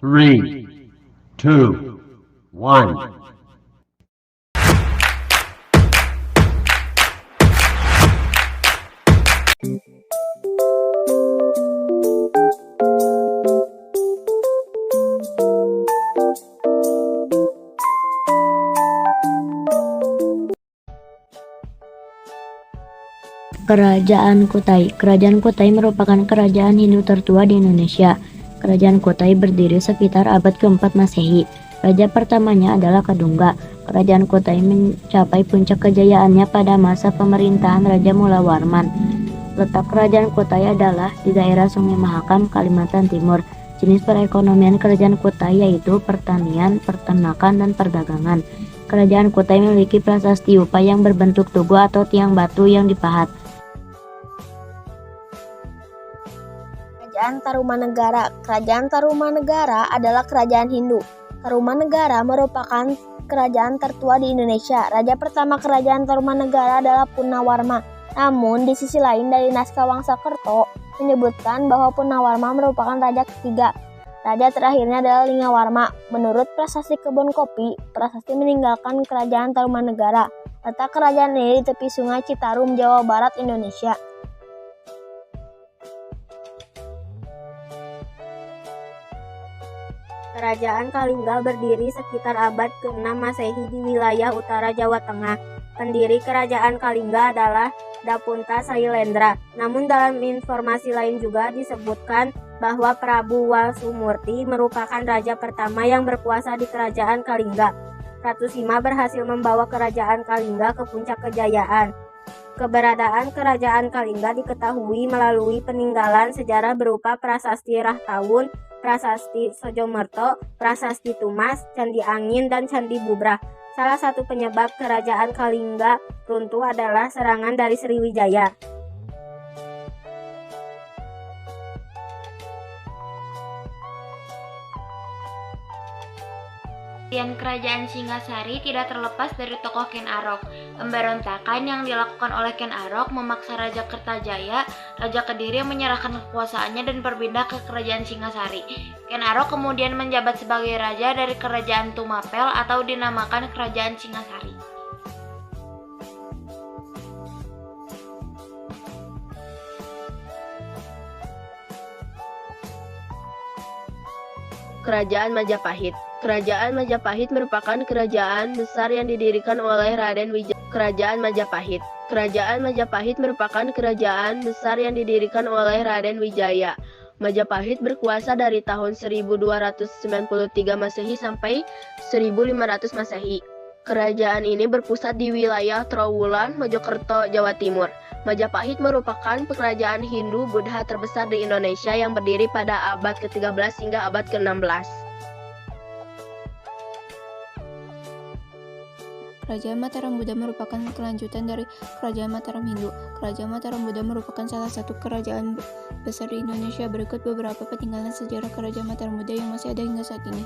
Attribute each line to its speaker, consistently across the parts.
Speaker 1: 3, 2, 1.
Speaker 2: Kerajaan Kutai. Kerajaan Kutai merupakan kerajaan Hindu tertua di Indonesia. Kerajaan Kutai berdiri sekitar abad ke-4 Masehi. Raja pertamanya adalah Kadungga. Kerajaan Kutai mencapai puncak kejayaannya pada masa pemerintahan Raja Mulawarman. Letak kerajaan Kutai adalah di daerah Sungai Mahakam, Kalimantan Timur. Jenis perekonomian kerajaan Kutai yaitu pertanian, peternakan, dan perdagangan. Kerajaan Kutai memiliki prasasti stupa yang berbentuk tugu atau tiang batu yang dipahat.
Speaker 3: Kerajaan Tarumanegara. Kerajaan Tarumanegara adalah kerajaan Hindu. Tarumanegara merupakan kerajaan tertua di Indonesia. Raja pertama kerajaan Tarumanegara adalah Punawarma. Namun, di sisi lain dari naskah Wangsakerto menyebutkan bahwa Punawarma merupakan raja ketiga. Raja terakhirnya adalah Lingawarma. Menurut Prasasti Kebon Kopi, Prasasti meninggalkan kerajaan Tarumanegara. Letak kerajaan ini di tepi Sungai Citarum, Jawa Barat, Indonesia. Kerajaan Kalingga berdiri sekitar abad ke-6 Masehi di wilayah utara Jawa Tengah. Pendiri kerajaan Kalingga adalah Dapunta Sailendra. Namun dalam informasi lain juga disebutkan bahwa Prabu Walsumurti merupakan raja pertama yang berkuasa di kerajaan Kalingga. Ratu Sima berhasil membawa kerajaan Kalingga ke puncak kejayaan. Keberadaan kerajaan Kalingga diketahui melalui peninggalan sejarah berupa Prasasti Rahtawun, Prasasti Sojomerto, Prasasti Tumas, Candi Angin, dan Candi Bubrah. Salah satu penyebab kerajaan Kalingga runtuh adalah serangan dari Sriwijaya.
Speaker 4: Kerajaan Singasari tidak terlepas dari tokoh Ken Arok. Pemberontakan yang dilakukan oleh Ken Arok memaksa Raja Kertajaya, Raja Kediri menyerahkan kekuasaannya dan berpindah ke kerajaan Singasari. Ken Arok kemudian menjabat sebagai raja dari kerajaan Tumapel atau dinamakan kerajaan Singasari.
Speaker 5: Kerajaan Majapahit. Kerajaan Majapahit merupakan kerajaan besar yang didirikan oleh Raden Wijaya. Kerajaan Majapahit. Kerajaan Majapahit merupakan kerajaan besar yang didirikan oleh Raden Wijaya. Majapahit berkuasa dari tahun 1293 Masehi sampai 1500 Masehi. Kerajaan ini berpusat di wilayah Trowulan, Mojokerto, Jawa Timur. Majapahit merupakan kerajaan Hindu Buddha terbesar di Indonesia yang berdiri pada abad ke-13 hingga abad ke-16.
Speaker 6: Kerajaan Mataram Buddha merupakan kelanjutan dari Kerajaan Mataram Hindu. Kerajaan Mataram Buddha merupakan salah satu kerajaan besar di Indonesia. Berikut beberapa peninggalan sejarah Kerajaan Mataram Buddha yang masih ada hingga saat ini.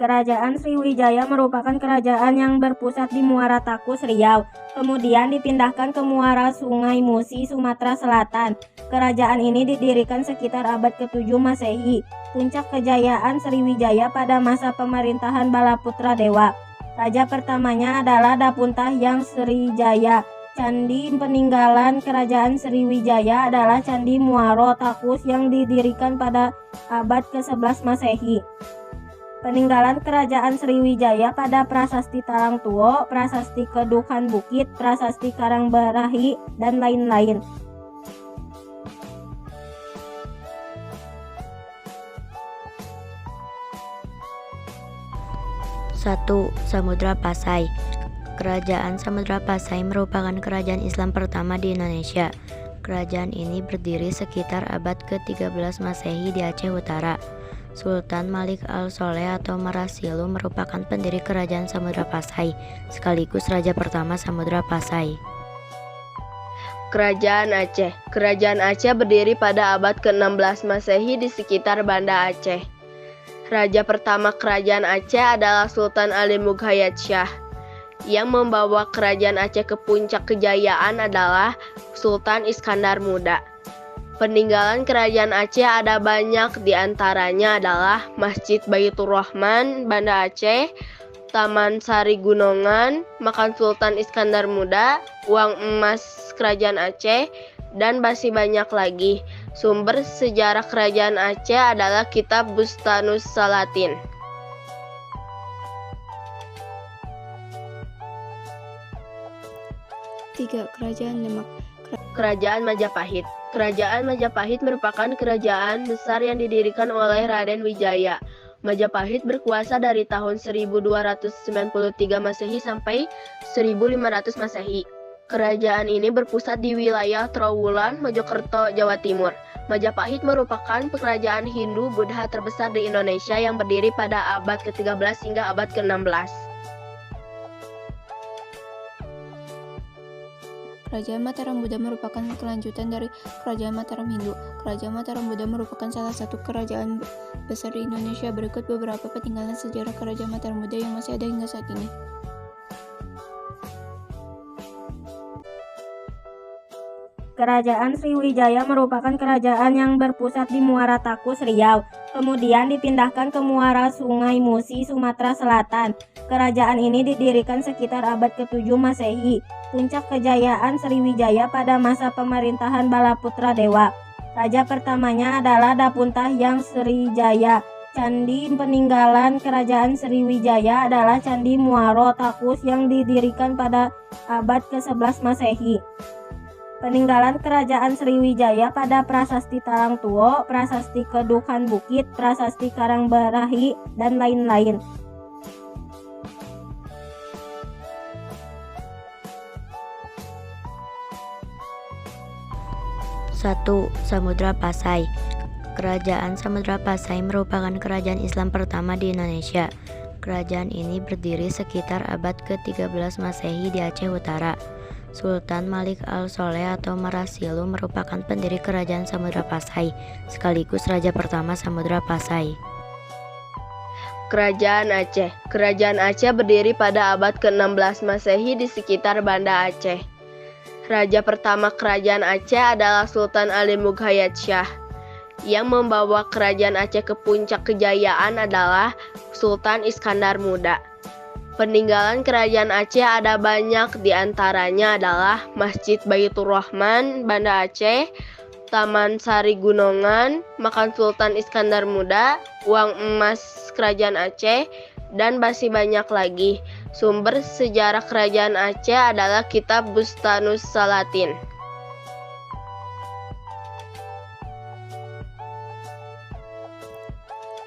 Speaker 3: Kerajaan Sriwijaya merupakan kerajaan yang berpusat di Muara Takus, Riau. Kemudian dipindahkan ke Muara Sungai Musi, Sumatera Selatan. Kerajaan ini didirikan sekitar abad ke-7 Masehi. Puncak kejayaan Sriwijaya pada masa pemerintahan Balaputra Dewa. Raja pertamanya adalah Dapunta Hyang Srijaya. Candi peninggalan kerajaan Sriwijaya adalah Candi Muaro Takus yang didirikan pada abad ke-11 Masehi. Peninggalan kerajaan Sriwijaya pada Prasasti Talang Tuo, Prasasti Kedukan Bukit, Prasasti Karangbarahi, dan lain-lain.
Speaker 2: Satu, Samudra Pasai. Kerajaan Samudra Pasai merupakan kerajaan Islam pertama di Indonesia. Kerajaan ini berdiri sekitar abad ke-13 Masehi di Aceh Utara. Sultan Malik Al-Soleh atau Marasilu merupakan pendiri kerajaan Samudra Pasai, sekaligus raja pertama Samudra Pasai.
Speaker 5: Kerajaan Aceh. Kerajaan Aceh berdiri pada abad ke-16 Masehi di sekitar Banda Aceh. Raja pertama kerajaan Aceh adalah Sultan Ali Mughayat Shah. Yang membawa kerajaan Aceh ke puncak kejayaan adalah Sultan Iskandar Muda. Peninggalan kerajaan Aceh ada banyak, di antaranya adalah Masjid Baitur Rahman, Banda Aceh, Taman Sari Gunungan, Makam Sultan Iskandar Muda, Uang Emas Kerajaan Aceh, dan masih banyak lagi. Sumber sejarah kerajaan Aceh adalah kitab Bustanus Salatin.
Speaker 6: Tiga. Kerajaan Demak.
Speaker 5: Kerajaan Majapahit. Kerajaan Majapahit merupakan kerajaan besar yang didirikan oleh Raden Wijaya. Majapahit berkuasa dari tahun 1293 Masehi sampai 1500 Masehi. Kerajaan ini berpusat di wilayah Trowulan, Mojokerto, Jawa Timur. Majapahit merupakan kerajaan Hindu-Buddha terbesar di Indonesia yang berdiri pada abad ke-13 hingga abad ke-16.
Speaker 6: Kerajaan Mataram Buddha merupakan kelanjutan dari Kerajaan Mataram Hindu. Kerajaan Mataram Buddha merupakan salah satu kerajaan besar di Indonesia. Berikut beberapa peninggalan sejarah Kerajaan Mataram Buddha yang masih ada hingga saat ini.
Speaker 3: Kerajaan Sriwijaya merupakan kerajaan yang berpusat di Muara Takus, Riau. Kemudian dipindahkan ke Muara Sungai Musi, Sumatera Selatan. Kerajaan ini didirikan sekitar abad ke-7 Masehi. Puncak kejayaan Sriwijaya pada masa pemerintahan Balaputra Dewa. Raja pertamanya adalah Dapuntah yang Srijaya. Candi peninggalan kerajaan Sriwijaya adalah Candi Muaro Takus yang didirikan pada abad ke-11 Masehi. Peninggalan kerajaan Sriwijaya pada Prasasti Talang Tuo, Prasasti Kedukan Bukit, Prasasti Karangbarahi, dan lain-lain.
Speaker 2: Satu. Samudra Pasai. Kerajaan Samudra Pasai merupakan kerajaan Islam pertama di Indonesia. Kerajaan ini berdiri sekitar abad ke-13 Masehi di Aceh Utara. Sultan Malik al-Soleh atau Marasilu merupakan pendiri kerajaan Samudra Pasai, sekaligus raja pertama Samudra Pasai.
Speaker 5: Kerajaan Aceh. Kerajaan Aceh berdiri pada abad ke-16 Masehi di sekitar Banda Aceh. Raja pertama kerajaan Aceh adalah Sultan Ali Mughayat Shah. Yang membawa kerajaan Aceh ke puncak kejayaan adalah Sultan Iskandar Muda. Peninggalan kerajaan Aceh ada banyak, di antaranya adalah Masjid Baitur Rahman, Banda Aceh, Taman Sari Gunungan, Makam Sultan Iskandar Muda, Uang Emas Kerajaan Aceh, dan masih banyak lagi. Sumber sejarah kerajaan Aceh adalah kitab Bustanus Salatin.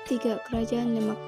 Speaker 6: Tiga. Kerajaan Demak.